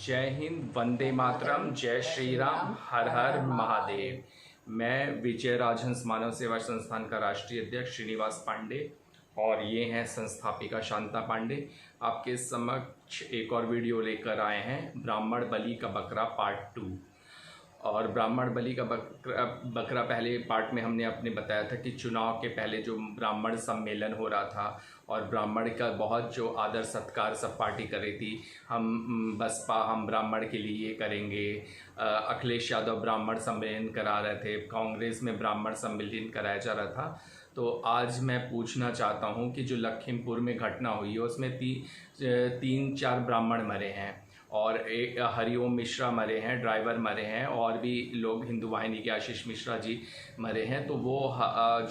जय हिंद, वंदे मातरम, जय श्री राम, हर हर महादेव। मैं विजय राजहंस मानव सेवा संस्थान का राष्ट्रीय अध्यक्ष श्रीनिवास पांडे और ये हैं संस्थापिका शांता पांडे। आपके समक्ष एक और वीडियो लेकर आए हैं, ब्राह्मण बलि का बकरा पार्ट 2। और ब्राह्मण बलि का बकरा पहले पार्ट में हमने अपने बताया था कि चुनाव के पहले जो ब्राह्मण सम्मेलन हो रहा था और ब्राह्मण का बहुत जो आदर सत्कार सब पार्टी कर रही थी। हम बसपा हम ब्राह्मण के लिए ये करेंगे, अखिलेश यादव ब्राह्मण सम्मेलन करा रहे थे, कांग्रेस में ब्राह्मण सम्मेलन कराया जा रहा था। तो आज मैं पूछना चाहता हूँ कि जो लखीमपुर में घटना हुई है उसमें 3-4 ब्राह्मण मरे हैं और एक हरिओम मिश्रा मरे हैं, ड्राइवर मरे हैं और भी लोग हिंदू वाहिनी के आशीष मिश्रा जी मरे हैं। तो वो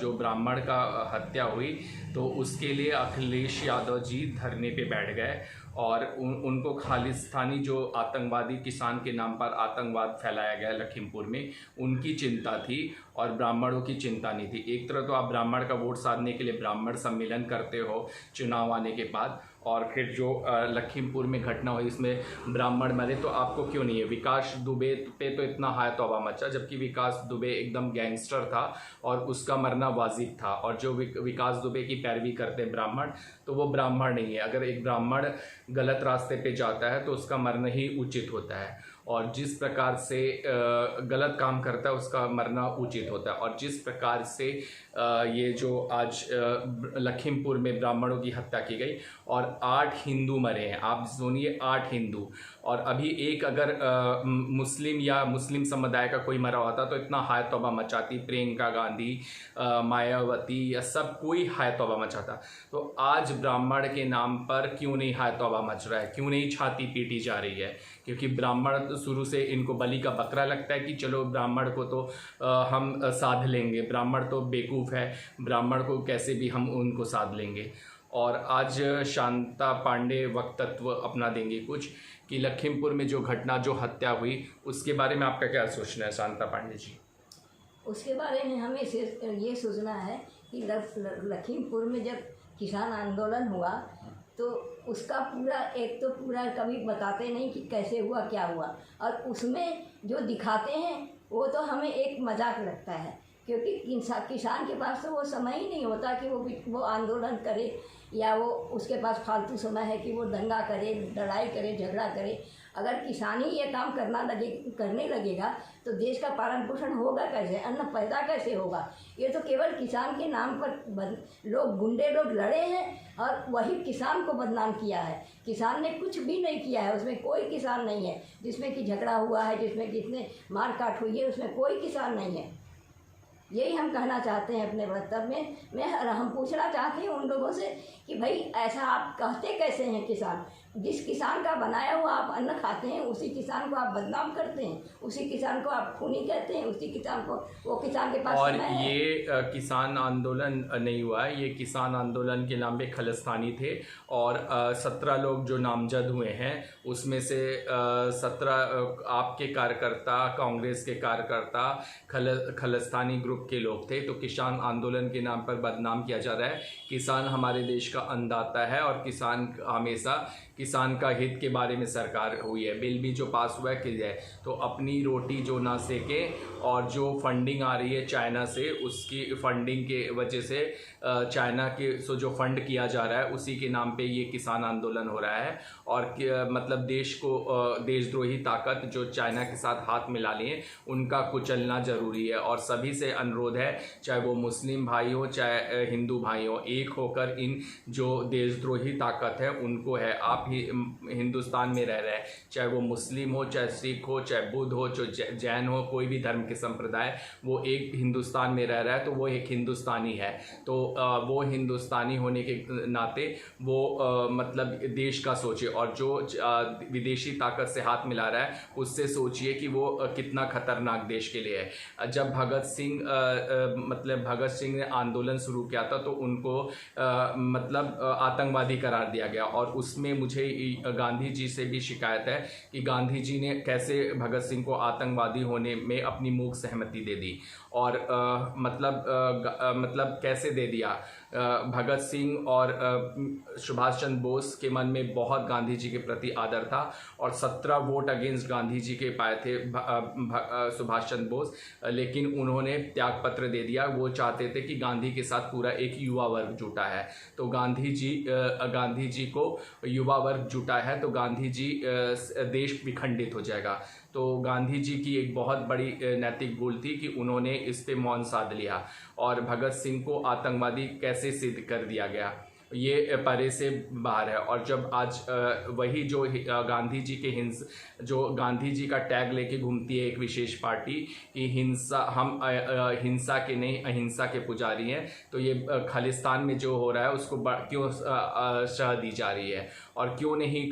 जो ब्राह्मण का हत्या हुई तो उसके लिए अखिलेश यादव जी धरने पे बैठ गए और उनको खालिस्तानी जो आतंकवादी किसान के नाम पर आतंकवाद फैलाया गया लखीमपुर में, उनकी चिंता थी और ब्राह्मणों की चिंता नहीं थी। एक तरह तो आप ब्राह्मण का वोट साधने के लिए ब्राह्मण सम्मेलन करते हो चुनाव आने के बाद, और फिर जो लखीमपुर में घटना हुई इसमें ब्राह्मण मरे तो आपको क्यों नहीं है। विकास दुबे पे तो इतना हाय तौबा मचा, जबकि विकास दुबे एकदम गैंगस्टर था और उसका मरना वाजिब था। और जो विकास दुबे की पैरवी करते हैं ब्राह्मण, तो वो ब्राह्मण नहीं है। अगर एक ब्राह्मण गलत रास्ते पे जाता है तो उसका मरना ही उचित होता है, और जिस प्रकार से गलत काम करता है उसका मरना उचित होता है। और जिस प्रकार से ये जो आज लखीमपुर में ब्राह्मणों की हत्या की गई और 8 हिंदू मरे हैं, आप सुनिए 8 हिंदू, और अभी एक अगर मुस्लिम या मुस्लिम समुदाय का कोई मरा होता तो इतना हाय तौबा मचाती, प्रियंका गांधी, मायावती या सब कोई हाय तौबा मचाता। तो आज ब्राह्मण के नाम पर क्यों नहीं हाय तौबा मच रहा है, क्यों नहीं छाती पीटी जा रही है? क्योंकि ब्राह्मण शुरू से इनको बलि का बकरा लगता है कि चलो ब्राह्मण को तो हम साध लेंगे, ब्राह्मण तो बेवकूफ़ है, ब्राह्मण को कैसे भी हम उनको साध लेंगे। और आज शांता पांडे वक्तत्व अपना देंगे कुछ कि लखीमपुर में जो घटना जो हत्या हुई उसके बारे में आपका क्या सोचना है शांता पांडे जी? उसके बारे में हमें ये सोचना है कि लखीमपुर में जब किसान आंदोलन हुआ तो उसका पूरा कभी बताते नहीं कि कैसे हुआ क्या हुआ, और उसमें जो दिखाते हैं वो तो हमें एक मजाक लगता है, क्योंकि किसान के पास तो वो समय ही नहीं होता कि वो आंदोलन करे, या वो उसके पास फालतू समय है कि वो दंगा करे, लड़ाई करे, झगड़ा करे। अगर किसान ही ये काम करने लगेगा तो देश का पालन पोषण होगा कैसे, अन्न पैदा कैसे होगा? ये तो केवल किसान के नाम पर गुंडे लोग लड़े हैं और वही किसान को बदनाम किया है। किसान ने कुछ भी नहीं किया है, उसमें कोई किसान नहीं है जिसमें कि झगड़ा हुआ है, जिसमें कितने मार काट हुई है, उसमें कोई किसान नहीं है। यही हम कहना चाहते हैं अपने वक्तव्य में। हम पूछना चाहते हैं उन लोगों से कि भाई ऐसा आप कहते कैसे हैं? किसान, जिस किसान का बनाया हुआ आप अन्न खाते हैं उसी किसान को आप बदनाम करते हैं, उसी किसान को आप खूनी कहते हैं, उसी किसान को, वो किसान के पास और ये किसान आंदोलन नहीं हुआ है, ये किसान आंदोलन के नाम पे खालिस्तानी थे और 17 लोग जो नामजद हुए हैं उसमें से 17 आपके कार्यकर्ता, कांग्रेस के कार्यकर्ता, खालिस्तानी ग्रुप के लोग थे। तो किसान आंदोलन के नाम पर बदनाम किया जा रहा है। किसान हमारे देश का अन्नदाता है और किसान हमेशा किसान का हित के बारे में सरकार हुई है। बिल भी जो पास हुआ है कि है तो अपनी रोटी जो ना सेके, और जो फंडिंग आ रही है चाइना से, उसकी फंडिंग के वजह से चाइना के जो फंड किया जा रहा है उसी के नाम पे ये किसान आंदोलन हो रहा है। और मतलब देश को देशद्रोही ताकत जो चाइना के साथ हाथ मिला लिए उनका कुचलना जरूरी है। और सभी से अनुरोध है, चाहे वो मुस्लिम भाई हो चाहे हिंदू भाई हो, एक होकर इन जो देशद्रोही ताकत है उनको है, आप ही हिंदुस्तान में रह रहे हैं, चाहे वो मुस्लिम हो, चाहे सिख हो, चाहे बुद्ध हो, चाहे जैन हो, कोई भी धर्म के संप्रदाय, वो एक हिंदुस्तान में रह रहा है तो वो एक हिंदुस्तानी है। तो वो हिंदुस्तानी होने के नाते वो मतलब देश का सोचे, और जो विदेशी ताकत से हाथ मिला रहा है उससे सोचिए कि वो कितना खतरनाक देश के लिए है। जब भगत सिंह ने आंदोलन शुरू किया था तो उनको मतलब आतंकवादी करार दिया गया, और उसमें मुझे गांधी जी से भी शिकायत है कि गांधी जी ने कैसे भगत सिंह को आतंकवादी होने में अपनी मूक सहमति दे दी। और मतलब कैसे दे दिया? भगत सिंह और सुभाष चंद्र बोस के मन में बहुत गांधी जी के प्रति आदर था और 17 वोट अगेंस्ट गांधी जी के पाए थे सुभाष चंद्र बोस, लेकिन उन्होंने त्याग पत्र दे दिया। वो चाहते थे कि गांधी के साथ पूरा एक युवा वर्ग जुटा है, तो गांधी जी को युवा वर्ग जुटा है तो गांधी जी देश विखंडित हो जाएगा। तो गांधी जी की एक बहुत बड़ी नैतिक भूल थी कि उन्होंने इस पे मौन साध लिया और भगत सिंह को आतंकवादी कैसे सिद्ध कर दिया गया, ये परे से बाहर है। और जब आज वही जो गांधी जी के जो गांधी जी का टैग लेके घूमती है एक विशेष पार्टी कि हम हिंसा के नहीं अहिंसा के पुजारी हैं, तो ये खालिस्तान में जो हो रहा है उसको क्यों शह दी जा रही है और क्यों नहीं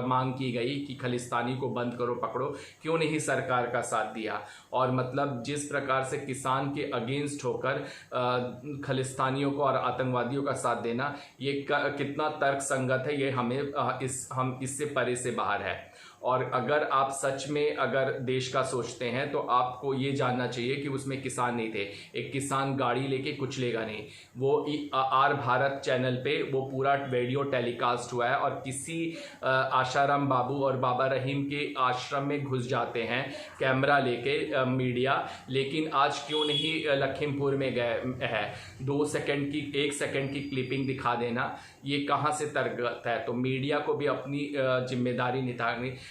मांग की गई कि खालिस्तानी को बंद करो पकड़ो, क्यों नहीं सरकार का साथ दिया। और मतलब जिस प्रकार से किसान के अगेंस्ट होकर खालिस्तानियों को और आतंकवादियों का साथ देना, ये कितना तर्क संगत है, ये हम इससे परे से बाहर है। और अगर आप सच में अगर देश का सोचते हैं तो आपको ये जानना चाहिए कि उसमें किसान नहीं थे। एक किसान गाड़ी लेके कुछ लेगा नहीं। वो आर भारत चैनल पे वो पूरा वीडियो टेलीकास्ट हुआ है और किसी आशाराम बाबू और बाबा रहीम के आश्रम में घुस जाते हैं कैमरा लेके मीडिया, लेकिन आज क्यों नहीं लखीमपुर में गए है 2 सेकंड की 1 सेकंड की क्लिपिंग दिखा देना, ये कहाँ से तर्क है। तो मीडिया को भी अपनी जिम्मेदारी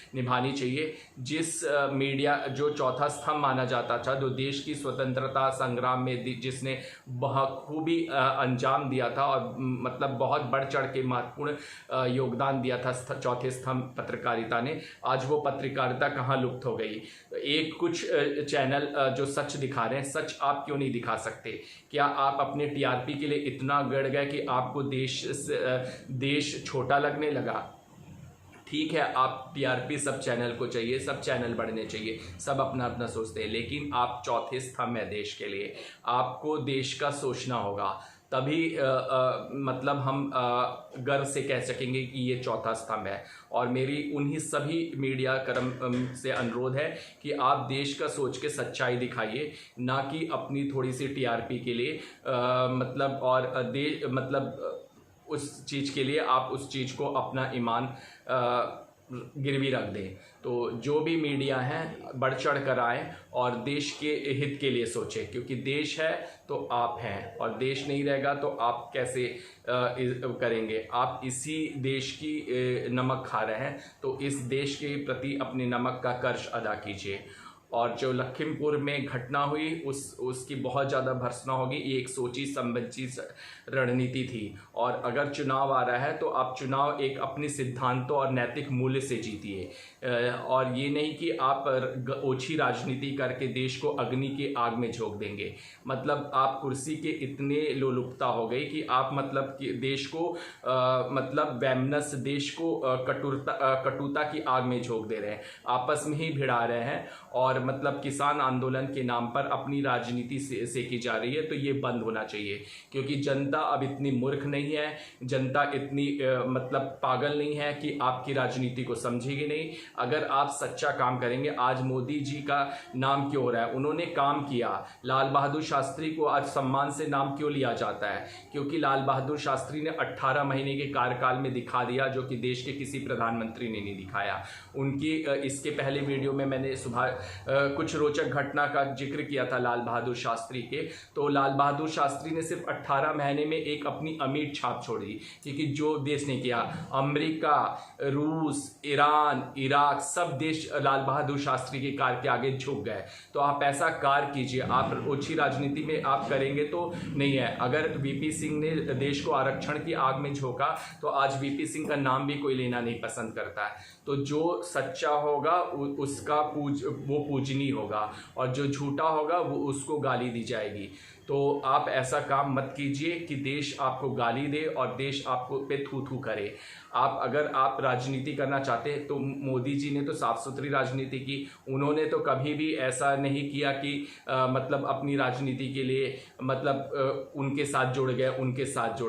निभानी चाहिए। जिस मीडिया जो चौथा स्तंभ माना जाता था, जो देश की स्वतंत्रता संग्राम में जिसने बखूबी अंजाम दिया था और मतलब बहुत बढ़ चढ़ के महत्वपूर्ण योगदान दिया था चौथे स्तंभ पत्रकारिता ने, आज वो पत्रकारिता कहाँ लुप्त हो गई। एक कुछ चैनल जो सच दिखा रहे हैं, सच आप क्यों नहीं दिखा सकते? क्या आप अपने टीआरपी के लिए इतना गड़ गए कि आपको देश छोटा लगने लगा? ठीक है, आप टीआरपी सब चैनल को चाहिए, सब चैनल बढ़ने चाहिए, सब अपना अपना सोचते हैं, लेकिन आप चौथे स्तंभ है देश के लिए, आपको देश का सोचना होगा, तभी मतलब हम गर्व से कह सकेंगे कि ये चौथा स्तंभ है। और मेरी उन्हीं सभी मीडिया कर्म से अनुरोध है कि आप देश का सोच के सच्चाई दिखाइए, ना कि अपनी थोड़ी सी टीआरपी के लिए मतलब और उस चीज़ के लिए आप उस चीज़ को अपना ईमान गिरवी रख दें। तो जो भी मीडिया हैं बढ़ चढ़ कर आए और देश के हित के लिए सोचें, क्योंकि देश है तो आप हैं और देश नहीं रहेगा तो आप कैसे करेंगे। आप इसी देश की नमक खा रहे हैं, तो इस देश के प्रति अपने नमक का कर्ज अदा कीजिए। और जो लखीमपुर में घटना हुई उसकी बहुत ज़्यादा भर्त्सना होगी। ये एक सोची समझी रणनीति थी, और अगर चुनाव आ रहा है तो आप चुनाव एक अपने सिद्धांतों और नैतिक मूल्य से जीतिए, और ये नहीं कि आप ओछी राजनीति करके देश को अग्नि के आग में झोंक देंगे। मतलब आप कुर्सी के इतने लोलुपता हो गई कि आप मतलब कि देश को मतलब वैमनस, देश को कटुता की आग में झोंक दे रहे हैं, आपस में ही भिड़ा रहे हैं, और मतलब किसान आंदोलन के नाम पर अपनी राजनीति सेकी जा रही है। तो ये बंद होना चाहिए, क्योंकि जनता अब इतनी मूर्ख नहीं है, जनता इतनी मतलब पागल नहीं है कि आपकी राजनीति को समझेगी नहीं। अगर आप सच्चा काम करेंगे, आज मोदी जी का नाम क्यों हो रहा है? उन्होंने काम किया। लाल बहादुर शास्त्री को आज सम्मान से नाम क्यों लिया जाता है? क्योंकि लाल बहादुर शास्त्री ने 18 महीने के कार्यकाल में दिखा दिया, जो कि देश के किसी प्रधानमंत्री ने नहीं दिखाया। उनकी इसके पहले वीडियो में मैंने कुछ रोचक घटना का जिक्र किया था लाल बहादुर शास्त्री के। तो लाल बहादुर शास्त्री ने सिर्फ 18 महीने में एक अपनी अमीर छाप छोड़ी, क्योंकि जो देश ने किया, अमेरिका, रूस, ईरान, इराक, सब देश लाल बहादुर शास्त्री के कार्य के आगे झुक गए। तो आप ऐसा कार्य कीजिए। आप ओछी राजनीति में आप करेंगे तो नहीं है। अगर वीपी सिंह ने देश को आरक्षण की आग में झोंका, तो आज वीपी सिंह का नाम भी कोई लेना नहीं पसंद करता है। तो जो सच्चा होगा उसका वो पूजनीय होगा, और जो झूठा होगा वो उसको गाली दी जाएगी। तो आप ऐसा काम मत कीजिए कि देश आपको गाली दे और देश आपको पे थू थू करे। अगर आप राजनीति करना चाहते हैं तो मोदी जी ने तो साफ सुथरी राजनीति की। उन्होंने तो कभी भी ऐसा नहीं किया कि मतलब अपनी राजनीति के लिए मतलब उनके साथ जुड़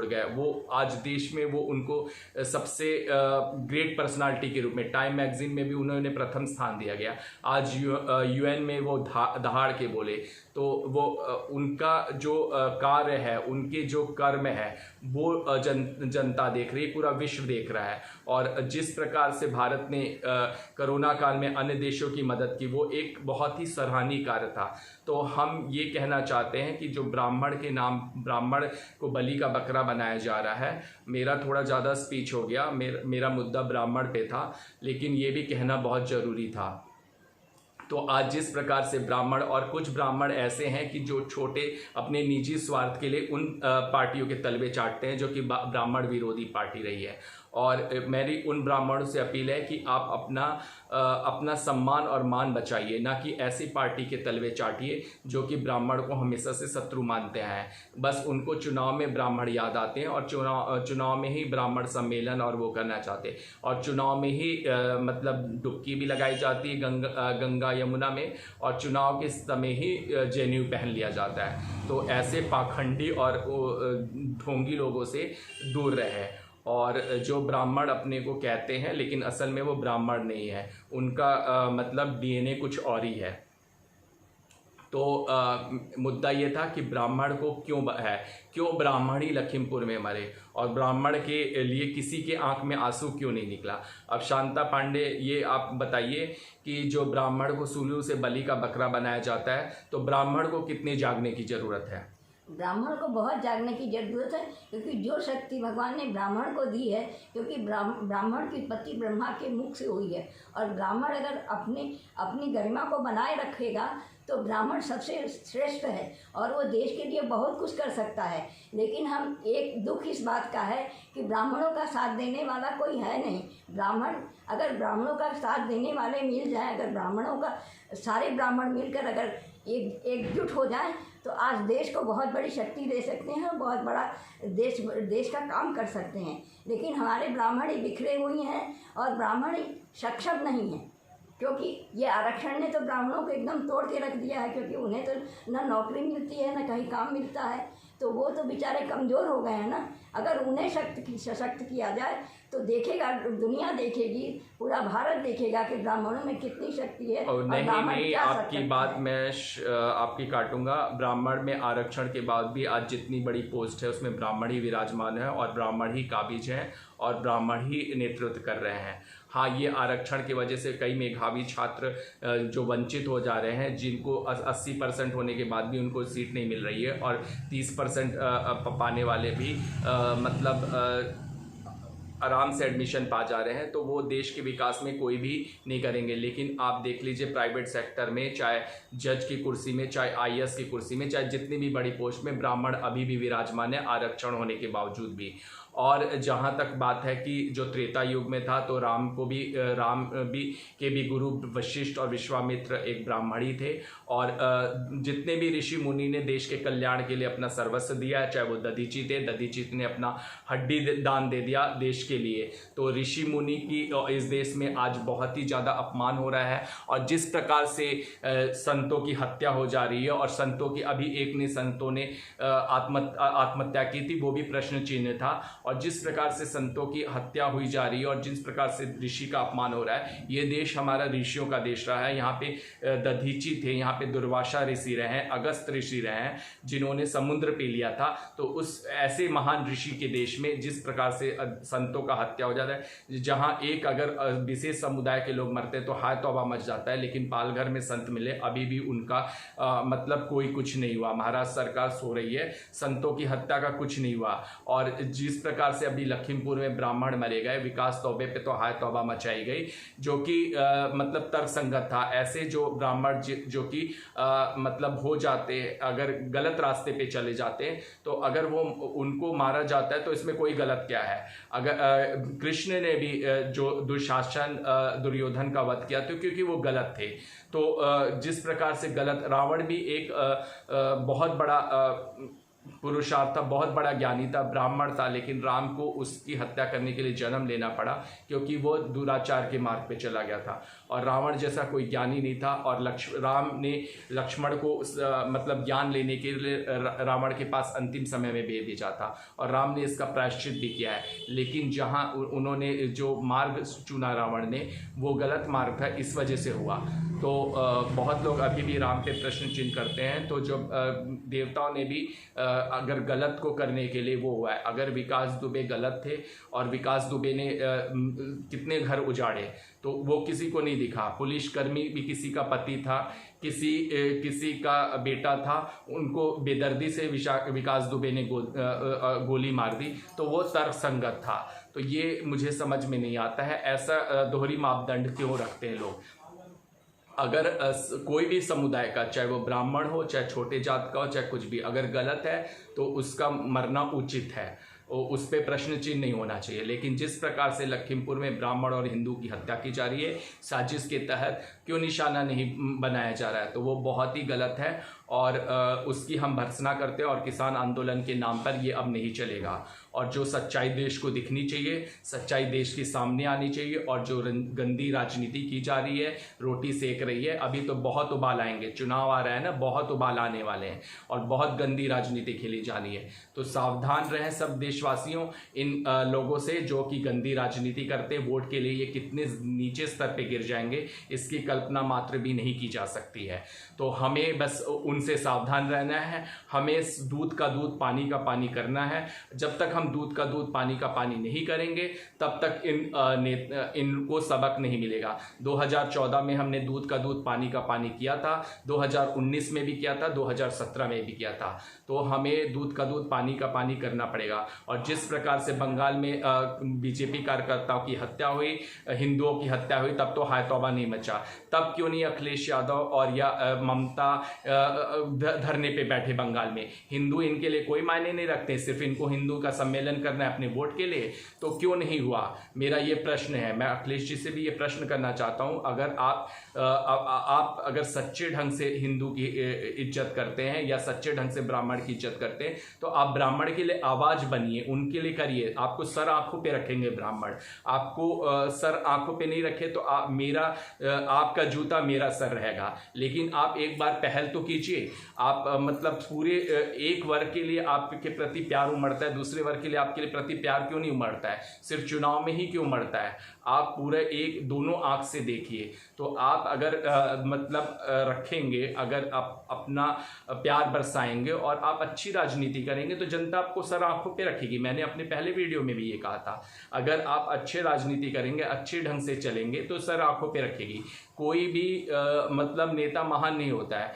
गए। वो आज देश में वो उनको सबसे ग्रेट पर्सनालिटी के रूप में टाइम मैगजीन में भी उन्होंने प्रथम स्थान दिया गया। आज यूएन में वो दहाड़ के बोले। तो वो उनका जो कार्य है, उनके जो कर्म है, वो जनता देख रही है, पूरा विश्व देख रहा है। और जिस प्रकार से भारत ने कोरोना काल में अन्य देशों की मदद की, वो एक बहुत ही सराहनीय कार्य था। तो हम ये कहना चाहते हैं कि जो ब्राह्मण के नाम, ब्राह्मण को बलि का बकरा बनाया जा रहा है, मेरा थोड़ा ज़्यादा स्पीच हो गया, मेरा मुद्दा ब्राह्मण पे था, लेकिन ये भी कहना बहुत ज़रूरी था। तो आज जिस प्रकार से ब्राह्मण, और कुछ ब्राह्मण ऐसे हैं कि जो छोटे अपने निजी स्वार्थ के लिए उन पार्टियों के तलवे चाटते हैं जो कि ब्राह्मण विरोधी पार्टी रही है। और मेरी उन ब्राह्मणों से अपील है कि आप अपना सम्मान और मान बचाइए, ना कि ऐसी पार्टी के तलवे चाटिए जो कि ब्राह्मण को हमेशा से शत्रु मानते हैं। बस उनको चुनाव में ब्राह्मण याद आते हैं और चुनाव में ही ब्राह्मण सम्मेलन और वो करना चाहते हैं, और चुनाव में ही मतलब डुबकी भी लगाई जाती है गंगा यमुना में, और चुनाव के समय ही जनेऊ पहन लिया जाता है। तो ऐसे पाखंडी और ढोंगी लोगों से दूर रहे। और जो ब्राह्मण अपने को कहते हैं लेकिन असल में वो ब्राह्मण नहीं है, उनका मतलब डीएनए कुछ और ही है। तो मुद्दा ये था कि ब्राह्मण को क्यों ब्राह्मण ही लखीमपुर में मरे, और ब्राह्मण के लिए किसी के आंख में आंसू क्यों नहीं निकला। अब शांता पांडे, ये आप बताइए कि जो ब्राह्मण को सूलू से बलि का बकरा बनाया जाता है, तो ब्राह्मण को कितने जागने की ज़रूरत है? ब्राह्मण को बहुत जागने की जरूरत है, क्योंकि जो शक्ति भगवान ने ब्राह्मण को दी है, क्योंकि ब्राह्मण की उत्पत्ति ब्रह्मा के मुख से हुई है, और ब्राह्मण अगर अपनी गरिमा को बनाए रखेगा तो ब्राह्मण सबसे श्रेष्ठ है और वो देश के लिए बहुत कुछ कर सकता है। लेकिन हम एक दुख इस बात का है कि ब्राह्मणों का साथ देने वाला कोई है नहीं। अगर ब्राह्मणों का साथ देने वाले मिल जाए, अगर ब्राह्मणों का सारे ब्राह्मण मिलकर अगर एकजुट हो जाएं, तो आज देश को बहुत बड़ी शक्ति दे सकते हैं और बहुत बड़ा देश का काम कर सकते हैं। लेकिन हमारे ब्राह्मण ही बिखरे हुए हैं और ब्राह्मण ही सक्षम नहीं हैं, क्योंकि ये आरक्षण ने तो ब्राह्मणों को एकदम तोड़ के रख दिया है। क्योंकि उन्हें तो ना नौकरी मिलती है, ना कहीं काम मिलता है, तो वो तो बेचारे कमज़ोर हो गए हैं ना। अगर उन्हें सशक्त किया जाए तो देखेगा, दुनिया देखेगी, पूरा भारत देखेगा कि ब्राह्मणों में कितनी शक्ति है। और नहीं, आपकी बात मैं आपकी काटूंगा। ब्राह्मण में आरक्षण के बाद भी आज जितनी बड़ी पोस्ट है उसमें ब्राह्मण ही विराजमान है और ब्राह्मण ही काबिज हैं और ब्राह्मण ही नेतृत्व कर रहे हैं। हाँ, ये आरक्षण की वजह से कई मेधावी छात्र जो वंचित हो जा रहे हैं, जिनको 80% होने के बाद भी उनको सीट नहीं मिल रही है, और 30% पाने वाले भी मतलब आराम से एडमिशन पा जा रहे हैं, तो वो देश के विकास में कोई भी नहीं करेंगे। लेकिन आप देख लीजिए प्राइवेट सेक्टर में, चाहे जज की कुर्सी में, चाहे आईएएस की कुर्सी में, चाहे जितनी भी बड़ी पोस्ट में ब्राह्मण अभी भी विराजमान है, आरक्षण होने के बावजूद भी। और जहाँ तक बात है कि जो त्रेता युग में था, तो राम के भी गुरु वशिष्ठ और विश्वामित्र एक ब्राह्मण ही थे, और जितने भी ऋषि मुनि ने देश के कल्याण के लिए अपना सर्वस्व दिया है, चाहे वो दधीची थे, दधीची ने अपना हड्डी दान दे दिया देश के लिए। तो ऋषि मुनि की इस देश में आज बहुत ही ज़्यादा अपमान हो रहा है, और जिस प्रकार से संतों की हत्या हो जा रही है, और संतों की अभी एक ने संतों ने आत्महत्या की थी, वो भी प्रश्न चिन्ह था। और जिस प्रकार से संतों की हत्या हुई जा रही है और जिस प्रकार से ऋषि का अपमान हो रहा है, ये देश हमारा ऋषियों का देश रहा है। यहाँ पे दधीची थे, यहाँ पे दुर्वासा ऋषि रहे हैं, अगस्त ऋषि रहे हैं, जिन्होंने समुद्र पी लिया था। तो उस ऐसे महान ऋषि के देश में जिस प्रकार से संतों का हत्या हो जाता है, जहाँ एक अगर विशेष समुदाय के लोग मरते हैं तो हाय तौबा मच जाता है, लेकिन पालघर में संत मिले, अभी भी उनका मतलब कोई कुछ नहीं हुआ। महाराष्ट्र सरकार सो रही है, संतों की हत्या का कुछ नहीं हुआ। और जिस प्रकार से अभी लखीमपुर में ब्राह्मण मरे गए, विकास तौबे पे तो हाय तौबा मचाई गई, जो कि मतलब तर्कसंगत था। ऐसे जो ब्राह्मण जो कि मतलब हो जाते, अगर गलत रास्ते पे चले जाते, तो अगर वो उनको मारा जाता है तो इसमें कोई गलत क्या है। अगर कृष्ण ने भी जो दुशासन दुर्योधन का वध किया तो क्योंकि वो गलत थे। तो जिस प्रकार से गलत, रावण भी एक बहुत बड़ा पुरुषार्थ था, बहुत बड़ा ज्ञानी था, ब्राह्मण था, लेकिन राम को उसकी हत्या करने के लिए जन्म लेना पड़ा क्योंकि वो दुराचार के मार्ग पे चला गया था। और रावण जैसा कोई ज्ञानी नहीं था, और राम ने लक्ष्मण को मतलब ज्ञान लेने के लिए रावण के पास अंतिम समय में भेजा था, और राम ने इसका प्रायश्चित भी किया है। लेकिन जहाँ उन्होंने जो मार्ग चुना रावण ने, वो गलत मार्ग था, इस वजह से हुआ। तो बहुत लोग अभी भी राम पे प्रश्न चिन्ह करते हैं। तो जो देवताओं ने भी अगर गलत को करने के लिए वो हुआ है, अगर विकास दुबे गलत थे और विकास दुबे ने कितने घर उजाड़े तो वो किसी को नहीं दिखा। पुलिसकर्मी भी किसी का पति था, किसी का बेटा था, उनको बेदर्दी से विकास दुबे ने गोली मार दी, तो वो तर्कसंगत था। तो ये मुझे समझ में नहीं आता है, ऐसा दोहरी मापदंड क्यों रखते हैं लोग। अगर कोई भी समुदाय का, चाहे वो ब्राह्मण हो, चाहे छोटे जात का हो, चाहे कुछ भी, अगर गलत है तो उसका मरना उचित है, उस पर प्रश्न चिन्ह नहीं होना चाहिए। लेकिन जिस प्रकार से लखीमपुर में ब्राह्मण और हिंदू की हत्या की जा रही है साजिश के तहत, क्यों निशाना नहीं बनाया जा रहा है, तो वो बहुत ही गलत है और उसकी हम भर्त्सना करते हैं। और किसान आंदोलन के नाम पर ये अब नहीं चलेगा। और जो सच्चाई देश को दिखनी चाहिए, सच्चाई देश के सामने आनी चाहिए। और जो गंदी राजनीति की जा रही है, रोटी सेक रही है, अभी तो बहुत उबाल आएंगे, चुनाव आ रहा है ना, बहुत उबाल आने वाले हैं और बहुत गंदी राजनीति खेली जानी है। तो सावधान रहें सब देशवासियों इन लोगों से जो कि गंदी राजनीति करते। वोट के लिए ये कितने नीचे स्तर पे गिर जाएंगे इसकी कल्पना मात्र भी नहीं की जा सकती है। तो हमें बस उनसे सावधान रहना है, हमें दूध का दूध पानी का पानी करना है। जब तक हम दूध का दूध पानी का पानी नहीं करेंगे तब तक इनको सबक नहीं मिलेगा। 2014 में हमने दूध का दूध पानी का पानी किया था, 2019 में भी किया था, 2017 में भी किया था। तो हमें दूध का दूध पानी का पानी करना पड़ेगा। और जिस प्रकार से बंगाल में बीजेपी कार्यकर्ताओं की हत्या हुई, हिंदुओं की हत्या हुई, तब तो हाय तौबा नहीं मचा। तब क्यों नहीं अखिलेश यादव और या ममता धरने पे बैठे बंगाल में? हिंदू इनके लिए कोई मायने नहीं रखते, सिर्फ इनको हिंदू का सम्मेलन करना है अपने वोट के लिए, तो क्यों नहीं हुआ? मेरा ये प्रश्न है। मैं अखिलेश जी से भी ये प्रश्न करना चाहता हूं, अगर आप अगर सच्चे ढंग से हिंदू की इज्जत करते हैं या सच्चे ढंग से ब्राह्मण की इज्जत करते हैं, तो आप ब्राह्मण के लिए आवाज बनिए, उनके लिए करिए। आपको सर आंखों पे रखेंगे ब्राह्मण, आपको सर आंखों पे नहीं रखे तो आपका जूता मेरा सर रहेगा। लेकिन आप एक बार पहल तो कीजिए। आप मतलब पूरे एक वर्ग के लिए आपके प्रति प्यार उमड़ता है, दूसरे वर्ग के लिए आपके प्रति प्यार क्यों नहीं उमड़ता है? सिर्फ चुनाव में ही क्यों उमड़ता है? आप पूरे एक दोनों आंख से देखिए। तो आप अगर रखेंगे, अगर आप अपना प्यार बरसाएंगे और आप अच्छी राजनीति करेंगे तो जनता आपको सर आंखों पे रखेगी। मैंने अपने पहले वीडियो में भी ये कहा था, अगर आप अच्छे राजनीति करेंगे, अच्छे ढंग से चलेंगे तो सर आंखों पे रखेगी। कोई भी नेता महान नहीं होता है।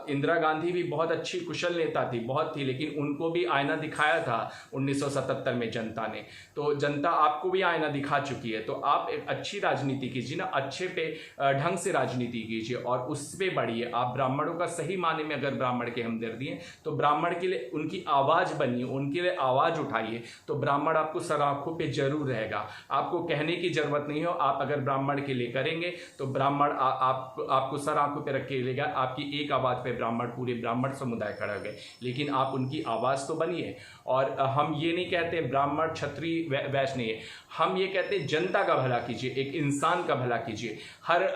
इंदिरा गांधी भी बहुत अच्छी कुशल नेता थी, बहुत थी, लेकिन उनको भी आईना दिखाया था 1977 में जनता ने। तो जनता आपको भी आईना दिखा चुकी है। तो आप एक अच्छी राजनीति कीजिए ना, अच्छे पे ढंग से राजनीति कीजिए और उस पे बढ़िए। आप ब्राह्मणों का सही माने में अगर ब्राह्मण के हमदर्दी हैं तो ब्राह्मण के लिए उनकी आवाज बनिए, उनके लिए आवाज उठाइए, तो ब्राह्मण आपको सर आंखों पे जरूर रहेगा। आपको कहने की जरूरत नहीं हो, आप अगर ब्राह्मण के लिए करेंगे तो ब्राह्मण आपको सर आंखों पे रख के लेगा। आपकी एक आवाज पे ब्राह्मण, पूरे ब्राह्मण समुदाय खड़ा गए, लेकिन आप उनकी आवाज तो बनिए। और हम ये नहीं कहते ब्राह्मण क्षत्रिय वैश्य नहीं है, हम ये कहते जनता का भला कीजिए, एक इंसान का भला कीजिए। हर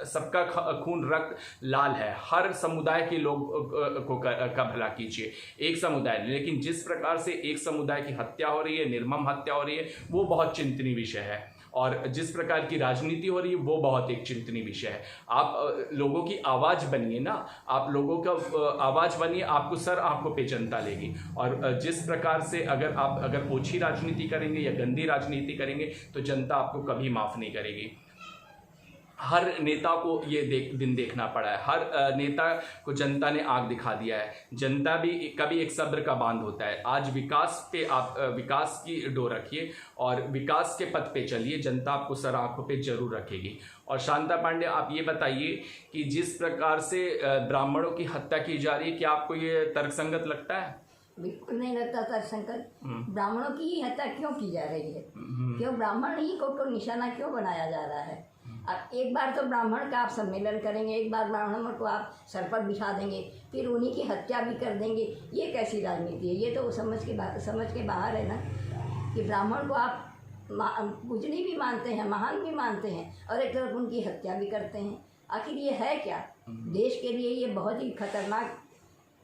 सबका खून रक्त लाल है, हर समुदाय के लोग का भला कीजिए, एक समुदाय। लेकिन जिस प्रकार से एक समुदाय की हत्या हो रही है, निर्मम हत्या हो रही है, वो बहुत चिंतनीय विषय है। और जिस प्रकार की राजनीति हो रही है वो बहुत एक चिंतनीय विषय है। आप लोगों की आवाज बनिए ना, आप लोगों का आवाज बनिए, आपको सर आंखों पे जनता लेगी। और जिस प्रकार से अगर ओछी राजनीति करेंगे या गंदी राजनीति करेंगे तो जनता आपको कभी माफ नहीं करेगी। हर नेता को ये दिन देखना पड़ा है, हर नेता को जनता ने आग दिखा दिया है। जनता भी कभी एक सब्र का बांध होता है। आज विकास पे आप विकास की डोर रखिए और विकास के पथ पे चलिए, जनता आपको सर आंखों पे जरूर रखेगी। और शांता पांडे, आप ये बताइए कि जिस प्रकार से ब्राह्मणों की हत्या की जा रही है, क्या आपको ये तर्कसंगत लगता है? बिल्कुल नहीं लगता तर्कसंगत। ब्राह्मणों की हत्या क्यों की जा रही है? क्यों ब्राह्मण ही को निशाना क्यों बनाया जा रहा है? अब एक बार तो ब्राह्मण का आप सम्मेलन करेंगे, एक बार ब्राह्मण को आप सर पर बिठा देंगे, फिर उन्हीं की हत्या भी कर देंगे। ये कैसी राजनीति है? ये तो समझ के बाहर है ना कि ब्राह्मण को आप पूजनीय भी मानते हैं, महान भी मानते हैं, और एक तरफ उनकी हत्या भी करते हैं। आखिर ये है क्या? देश के लिए ये बहुत ही खतरनाक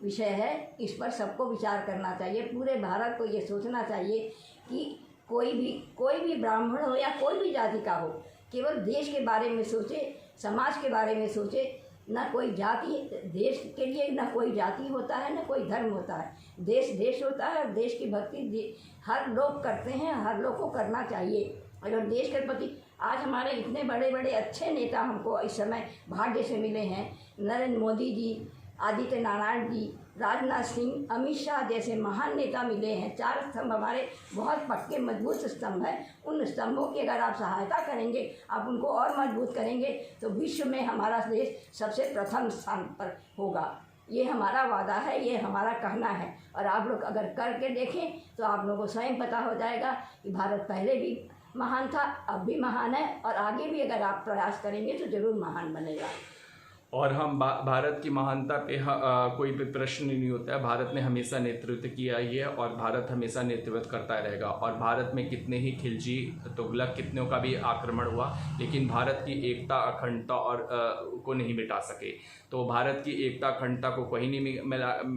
विषय है। इस पर सबको विचार करना चाहिए। पूरे भारत को ये सोचना चाहिए कि कोई भी ब्राह्मण हो या कोई भी जाति का हो, केवल देश के बारे में सोचे, समाज के बारे में सोचे। ना कोई जाति, देश के लिए ना कोई जाति होता है ना कोई धर्म होता है। देश देश होता है और देश की भक्ति हर लोग करते हैं, हर लोग को करना चाहिए। अगर देश के प्रति आज हमारे इतने बड़े बड़े अच्छे नेता हमको इस समय भाग्य से मिले हैं, नरेंद्र मोदी जी, आदित्य नारायण जी, राजनाथ सिंह, अमित शाह जैसे महान नेता मिले हैं। 4 स्तंभ हमारे बहुत पक्के मजबूत स्तंभ हैं। उन स्तंभों की अगर आप सहायता करेंगे, आप उनको और मजबूत करेंगे तो विश्व में हमारा देश सबसे प्रथम स्थान पर होगा। ये हमारा वादा है, ये हमारा कहना है। और आप लोग अगर करके देखें तो आप लोगों को स्वयं पता हो जाएगा कि भारत पहले भी महान था, अब भी महान है और आगे भी अगर आप प्रयास करेंगे तो ज़रूर महान बनेगा। और हम भारत की महानता पे कोई भी प्रश्न नहीं होता है। भारत ने हमेशा नेतृत्व किया ही है और भारत हमेशा नेतृत्व करता रहेगा। और भारत में कितने ही खिलजी तुगलक कितनों का भी आक्रमण हुआ, लेकिन भारत की एकता अखंडता और को नहीं मिटा सके। तो भारत की एकता अखंडता को कोई नहीं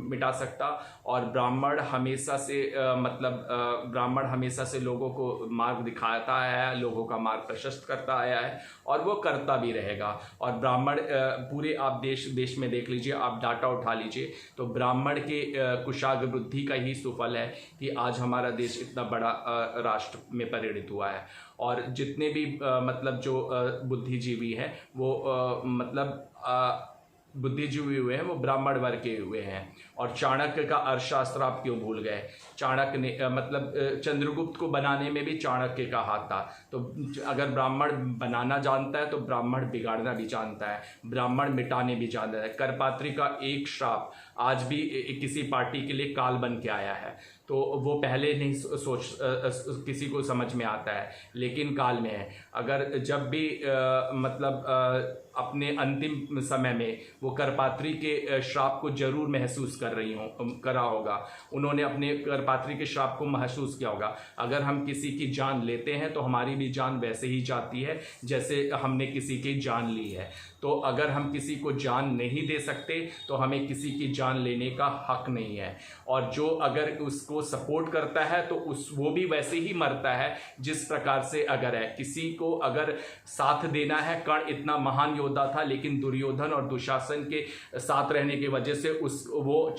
मिटा सकता। और ब्राह्मण हमेशा से ब्राह्मण हमेशा से लोगों को मार्ग दिखाता आया है, लोगों का मार्ग प्रशस्त करता आया है और वो करता भी रहेगा। और ब्राह्मण पूरे आप देश में देख लीजिए, आप डाटा उठा लीजिए तो ब्राह्मण के कुशाग्र बुद्धि का ही सुफल है कि आज हमारा देश इतना बड़ा राष्ट्र में परिणत हुआ है। और जितने भी जो बुद्धिजीवी हैं वो बुद्धिजीवी हुए हैं वो ब्राह्मण वर्ग के हुए हैं। और चाणक्य का अर्थशास्त्र आप क्यों भूल गए? चाणक्य ने चंद्रगुप्त को बनाने में भी चाणक्य का हाथ था। तो अगर ब्राह्मण बनाना जानता है तो ब्राह्मण बिगाड़ना भी जानता है, ब्राह्मण मिटाने भी जानता है। करपात्री का एक श्राप आज भी किसी पार्टी के लिए काल बन के आया है। तो वो पहले नहीं किसी को समझ में आता है, लेकिन काल में है। अगर जब भी अपने अंतिम समय में वो करपात्री के श्राप को जरूर महसूस करा होगा, उन्होंने अपने करपात्री के श्राप को महसूस किया होगा। अगर हम किसी की जान लेते हैं तो हमारी भी जान वैसे ही जाती है जैसे हमने किसी की जान ली है। तो अगर हम किसी को जान नहीं दे सकते तो हमें किसी की जान लेने का हक नहीं है। और जो अगर उसको सपोर्ट करता है तो वो भी वैसे ही मरता है जिस प्रकार से अगर है। किसी को अगर साथ देना है, कर्ण इतना महान योद्धा था लेकिन दुर्योधन और दुशासन के साथ रहने की वजह से वो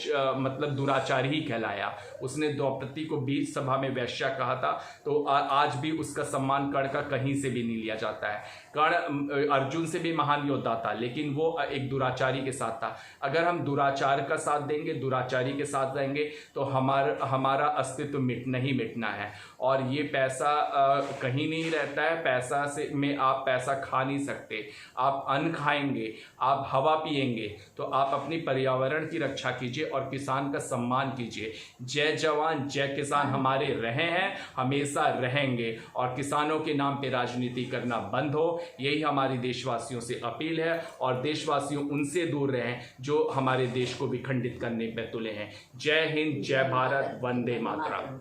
दुराचारी ही कहलाया। उसने द्रौपदी को बीच सभा में वैश्या कहा था। तो आज भी उसका सम्मान कर्ण का कहीं से भी नहीं लिया जाता है। कर्ण अर्जुन से भी महान योद्धा था लेकिन वो एक दुराचारी के साथ था। अगर हम दुराचार का साथ देंगे, दुराचारी के साथ रहेंगे तो हमारा अस्तित्व नहीं मिटना है। और ये पैसा कहीं नहीं रहता है। पैसा से में आप पैसा खा नहीं सकते। आप अन्न खाएंगे, आप हवा पिएंगे तो आप अपनी पर्यावरण की रक्षा कीजिए और किसान का सम्मान कीजिए। जय जवान जय किसान हमारे रहे हैं, हमेशा रहेंगे। और किसानों के नाम पे राजनीति करना बंद हो, यही हमारी देशवासियों से अपील है। और देशवासियों उनसे दूर रहें जो हमारे देश को विखंडित करने पे तुले हैं। जय हिंद, जय भारत, वंदे मातरम।